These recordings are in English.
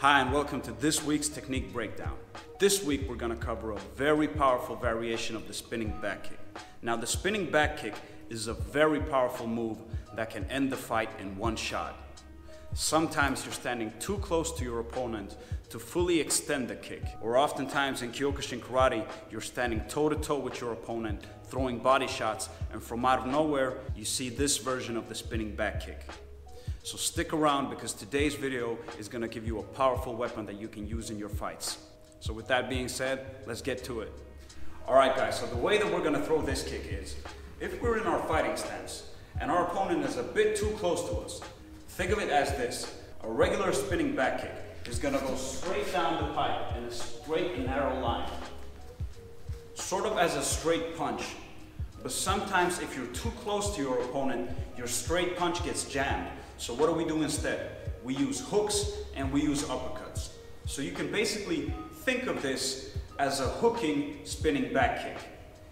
Hi and welcome to this week's technique breakdown. This week we're going to cover a very powerful variation of the spinning back kick. Now the spinning back kick is a very powerful move that can end the fight in one shot. Sometimes you're standing too close to your opponent to fully extend the kick, or oftentimes in Kyokushin karate you're standing toe-to-toe with your opponent, throwing body shots, and from out of nowhere you see this version of the spinning back kick. So stick around because today's video is going to give you a powerful weapon that you can use in your fights. So with that being said, let's get to it. Alright guys, so the way that we're going to throw this kick is, if we're in our fighting stance and our opponent is a bit too close to us, think of it as this. A regular spinning back kick is going to go straight down the pipe in a straight and narrow line. Sort of as a straight punch. But sometimes if you're too close to your opponent, your straight punch gets jammed. So what do we do instead? We use hooks and we use uppercuts. So you can basically think of this as a hooking spinning back kick.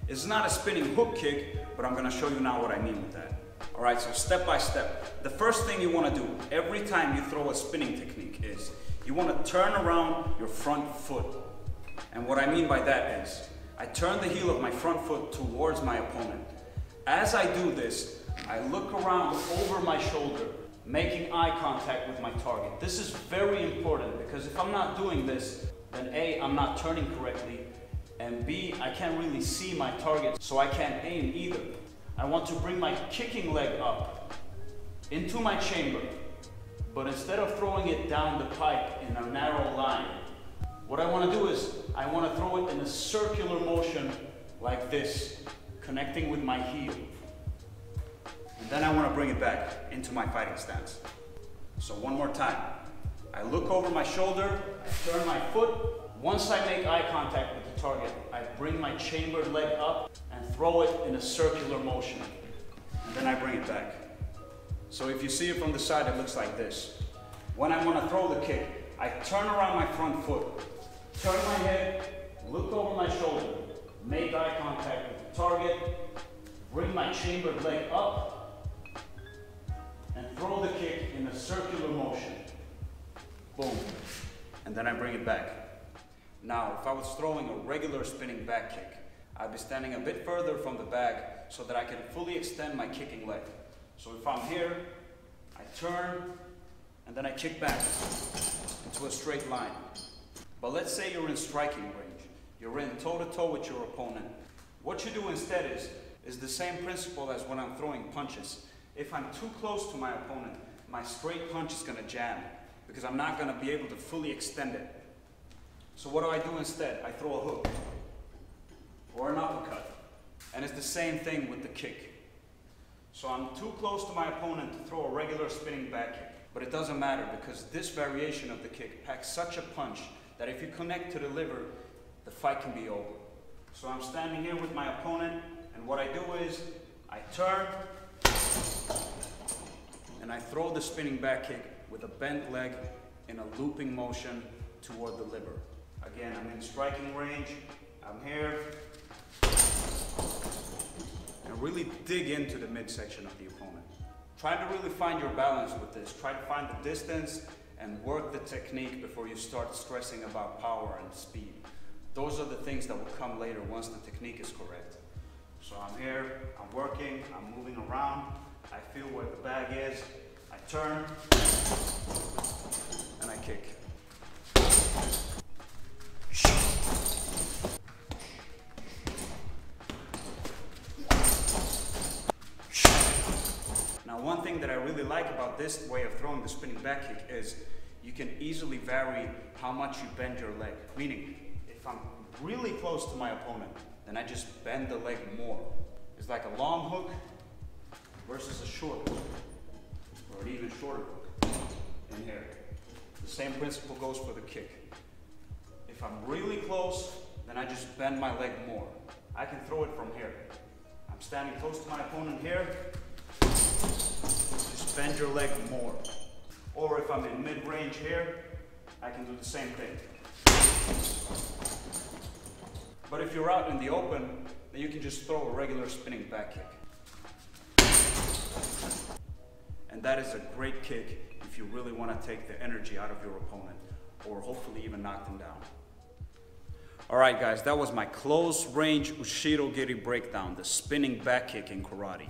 It's not a spinning hook kick, but I'm going to show you now what I mean with that. Alright, so step by step. The first thing you want to do every time you throw a spinning technique is you want to turn around your front foot. And what I mean by that is I turn the heel of my front foot towards my opponent. As I do this, I look around over my shoulder, making eye contact with my target. This is very important because if I'm not doing this, then A, I'm not turning correctly, and B, I can't really see my target, so I can't aim either. I want to bring my kicking leg up into my chamber, but instead of throwing it down the pipe in a narrow line, what I want to do is I want to throw it in a circular motion like this, connecting with my heel. And then I want to bring it back into my fighting stance. So one more time. I look over my shoulder, I turn my foot. Once I make eye contact with the target, I bring my chambered leg up and throw it in a circular motion. And then I bring it back. So if you see it from the side, it looks like this. When I want to throw the kick, I turn around my front foot, turn my head, look over my shoulder, make eye contact with the target, bring my chambered leg up, and throw the kick in a circular motion. Boom. And then I bring it back. Now, if I was throwing a regular spinning back kick, I'd be standing a bit further from the bag so that I can fully extend my kicking leg. So if I'm here, I turn, and then I kick back into a straight line. But let's say you're in striking range. You're in toe-to-toe with your opponent. What you do instead is the same principle as when I'm throwing punches. If I'm too close to my opponent, my straight punch is going to jam because I'm not going to be able to fully extend it. So what do I do instead? I throw a hook or an uppercut. And it's the same thing with the kick. So I'm too close to my opponent to throw a regular spinning back kick. But it doesn't matter because this variation of the kick packs such a punch that if you connect to the liver, the fight can be over. So I'm standing here with my opponent, and what I do is I turn and I throw the spinning back kick with a bent leg in a looping motion toward the liver. Again, I'm in striking range, I'm here, and really dig into the midsection of the opponent. Try to really find your balance with this. Try to find the distance and work the technique before you start stressing about power and speed. Those are the things that will come later once the technique is correct. So I'm here, I'm working, I'm moving around, I feel where the bag is, I turn, and I kick. Now one thing that I really like about this way of throwing the spinning back kick is you can easily vary how much you bend your leg. Meaning, if I'm really close to my opponent, then I just bend the leg more. It's like a long hook versus a short hook, or an even shorter hook in here. The same principle goes for the kick. If I'm really close, then I just bend my leg more. I can throw it from here. I'm standing close to my opponent here, just bend your leg more. Or if I'm in mid-range here, I can do the same thing. But if you're out in the open, then you can just throw a regular spinning back kick. And that is a great kick if you really want to take the energy out of your opponent. or hopefully even knock them down. Alright guys, that was my close range Ushiro Geri breakdown, the spinning back kick in karate.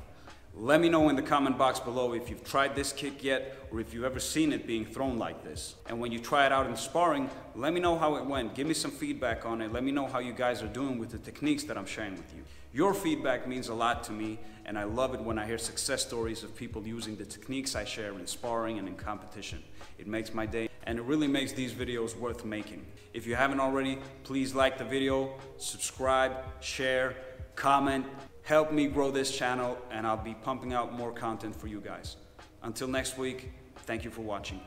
Let me know in the comment box below if you've tried this kick yet, or if you've ever seen it being thrown like this. And when you try it out in sparring, let me know how it went. Give me some feedback on it. Let me know how you guys are doing with the techniques that I'm sharing with you. Your feedback means a lot to me, and I love it when I hear success stories of people using the techniques I share in sparring and in competition. It makes my day, and it really makes these videos worth making. If you haven't already, please like the video, subscribe, share, comment. Help me grow this channel, and I'll be pumping out more content for you guys. Until next week, thank you for watching.